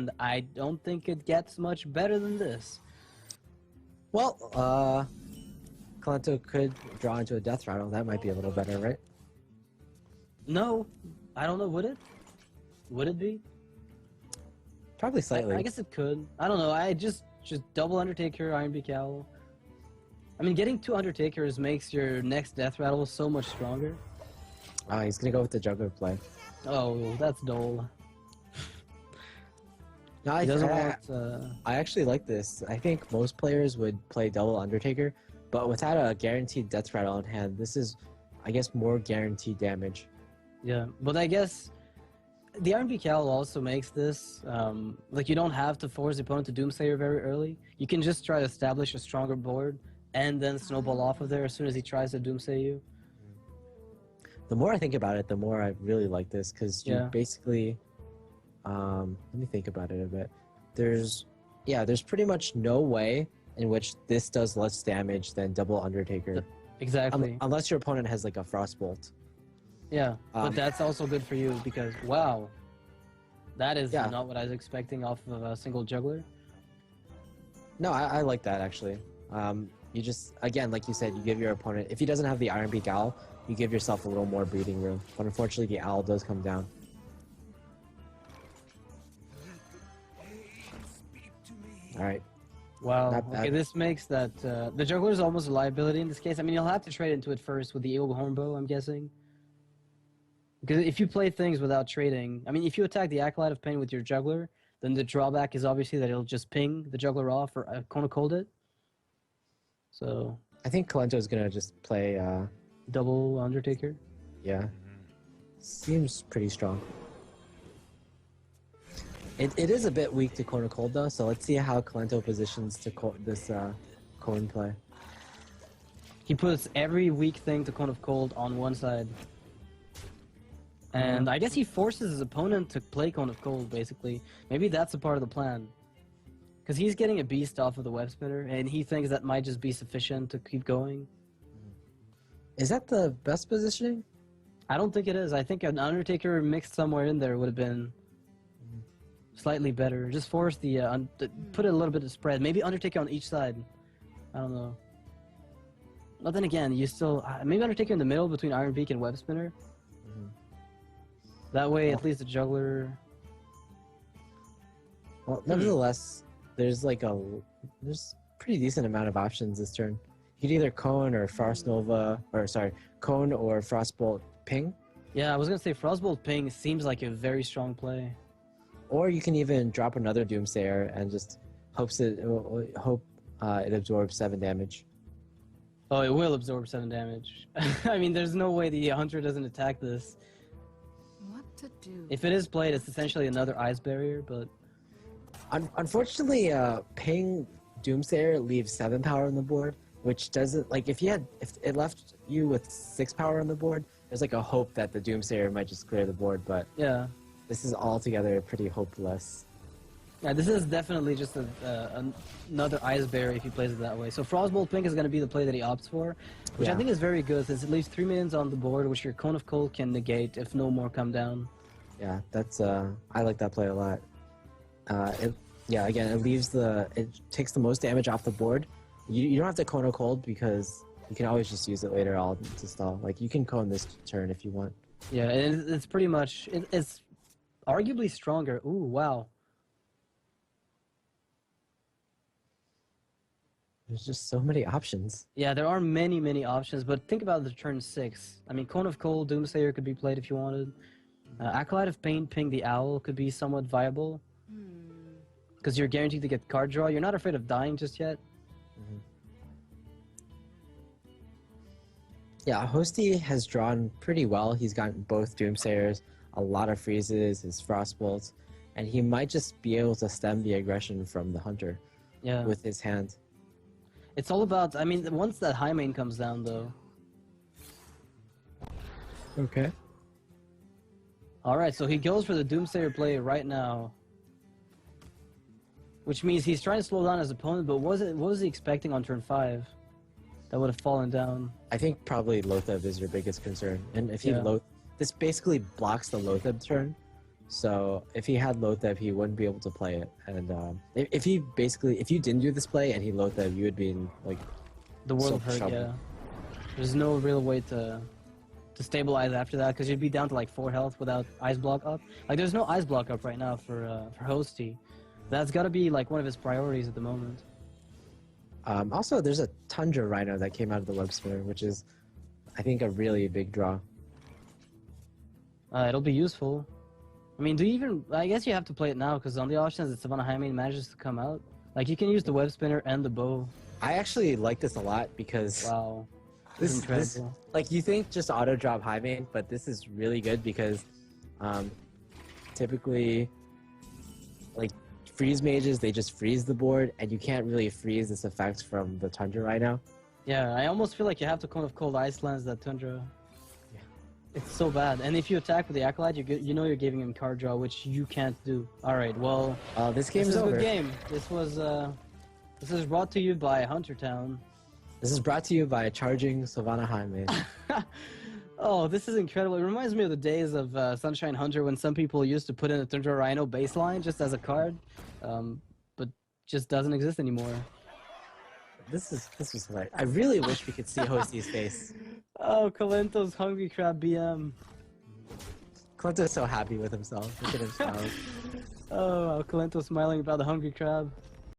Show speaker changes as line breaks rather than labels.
and I don't think it gets much better than this.
Well, Kalento could draw into a death rattle. That might be a little better, right?
No, I don't know. Would it? Would it be?
Probably slightly.
I guess it could. I don't know. I just double Undertaker, Iron Beak Owl. I mean, getting 2 Undertakers makes your next death rattle so much stronger.
He's gonna go with the juggler play.
Oh, that's dull.
No,
He doesn't want.
I actually like this. I think most players would play double Undertaker, but without a guaranteed death rattle in hand, this is, I guess, more guaranteed damage.
Yeah, but I guess the Iron Beak Owl also makes this, like you don't have to force the opponent to Doomsayer very early. You can just try to establish a stronger board and then snowball off of there as soon as he tries to Doomsay you.
The more I think about it, the more I really like this, because you
Yeah.
basically, let me think about it a bit. There's pretty much no way in which this does less damage than double Undertaker.
Exactly.
Unless your opponent has like a Frostbolt.
Yeah, but that's also good for you because, wow, that is
Yeah.
not what I was expecting off of a single juggler.
No, I like that actually. You just, again, like you said, you give your opponent, if he doesn't have the Iron Beak Owl, you give yourself a little more breathing room. But unfortunately, the owl does come down. Alright.
Wow,
Not bad.
okay, this makes that, the juggler is almost a liability in this case. I mean, you'll have to trade into it first with the Eagle Hornbow, I'm guessing. Because if you play things without trading, I mean, if you attack the Acolyte of Pain with your juggler, then the drawback is obviously that it'll just ping the juggler off or Cone of Cold it. So,
I think Kalento's gonna just play,
double Undertaker.
yeah. Seems pretty strong. It is a bit weak to Cone of Cold though, so let's see how Kalento positions to this Cone play.
He puts every weak thing to Cone of Cold on one side. And I guess he forces his opponent to play Cone of Cold, basically. Maybe that's a part of the plan. Because he's getting a beast off of the web spinner, and he thinks that might just be sufficient to keep going.
Is that the best positioning?
I don't think it is. I think an Undertaker mixed somewhere in there would have been slightly better. Just force the, put a little bit of spread. Maybe Undertaker on each side. I don't know. But then again, you still, maybe Undertaker in the middle between Iron Beak and web spinner. That way, at least the juggler.
Well, nevertheless, there's pretty decent amount of options this turn. You could either Cone or Frost Nova, or sorry, Cone or Frostbolt Ping.
Yeah, I was gonna say Frostbolt Ping seems like a very strong play.
Or you can even drop another Doomsayer and just hope it absorbs 7 damage.
Oh, it will absorb 7 damage. I mean, there's no way the Hunter doesn't attack this.
What to do?
If it is played, it's essentially another Ice Barrier, but...
Unfortunately, Ping Doomsayer leaves 7 power on the board, which doesn't, like, if it left you with 6 power on the board, there's like a hope that the Doomsayer might just clear the board, but
yeah.
this is altogether pretty hopeless.
Yeah, this is definitely just another Ice Barrier if he plays it that way. So Frostbolt Pink is going to be the play that he opts for, which I think is very good, since it leaves 3 minions on the board, which your Cone of Cold can negate if no more come down.
Yeah, that's I like that play a lot. Again, it takes the most damage off the board. You don't have to Cone of Cold because you can always just use it later on to stall. Like, you can Cone this turn if you want.
Yeah, and it's pretty much, it's arguably stronger. Ooh, wow.
There's just so many options.
Yeah, there are many, many options, but think about the turn 6. I mean, Cone of Cold, Doomsayer could be played if you wanted. Acolyte of Pain, Ping the Owl could be somewhat viable. Because you're guaranteed to get card draw. You're not afraid of dying just yet.
Yeah, Hosty has drawn pretty well. He's gotten both Doomsayers, a lot of freezes, his Frostbolts, and he might just be able to stem the aggression from the Hunter with his hand.
It's all about, I mean, once that high main comes down, though.
Okay.
Alright, so he goes for the Doomsayer play right now. Which means he's trying to slow down his opponent, but what was he expecting on turn 5? That would have fallen down.
I think probably Lotheb is your biggest concern. And if you this basically blocks the Lotheb turn, So if he had Loatheb, he wouldn't be able to play it. And if you didn't do this play and he Loatheb, you would be in like
The world
so
of hurt,
trouble.
yeah. There's no real way to stabilize after that because you'd be down to like 4 health without ice block up. Like there's no ice block up right now for Hosty. That's got to be like one of his priorities at the moment.
Also, there's a Tundra Rhino that came out of the web spinner, which is, I think, a really big draw.
It'll be useful. I mean, do you even? I guess you have to play it now because on the off chance that Savannah Highmane manages to come out, like you can use the web spinner and the bow.
I actually like this a lot because
Wow,
this
incredible.
like you think just auto drop high main, but this is really good because typically like freeze mages, they just freeze the board and you can't really freeze this effect from the Tundra right now.
Yeah, I almost feel like you have to kind of cold ice lens that Tundra.
Yeah.
It's so bad. And if you attack with the Acolyte, you know you're giving him card draw, which you can't do. Alright, well,
This game
this
is
is a
over.
good game. This is brought to you by Hunter Town.
This is brought to you by charging Savannah Highmane.
Oh, this is incredible. It reminds me of the days of Sunshine Hunter when some people used to put in a Tundra Rhino baseline just as a card, but just doesn't exist anymore.
This was hilarious. I really wish we could see Hosty's face.
Oh, Kalento's Hungry Crab BM.
Clinto's so happy with himself. Look at him smile.
Oh, Kalento smiling about the Hungry Crab.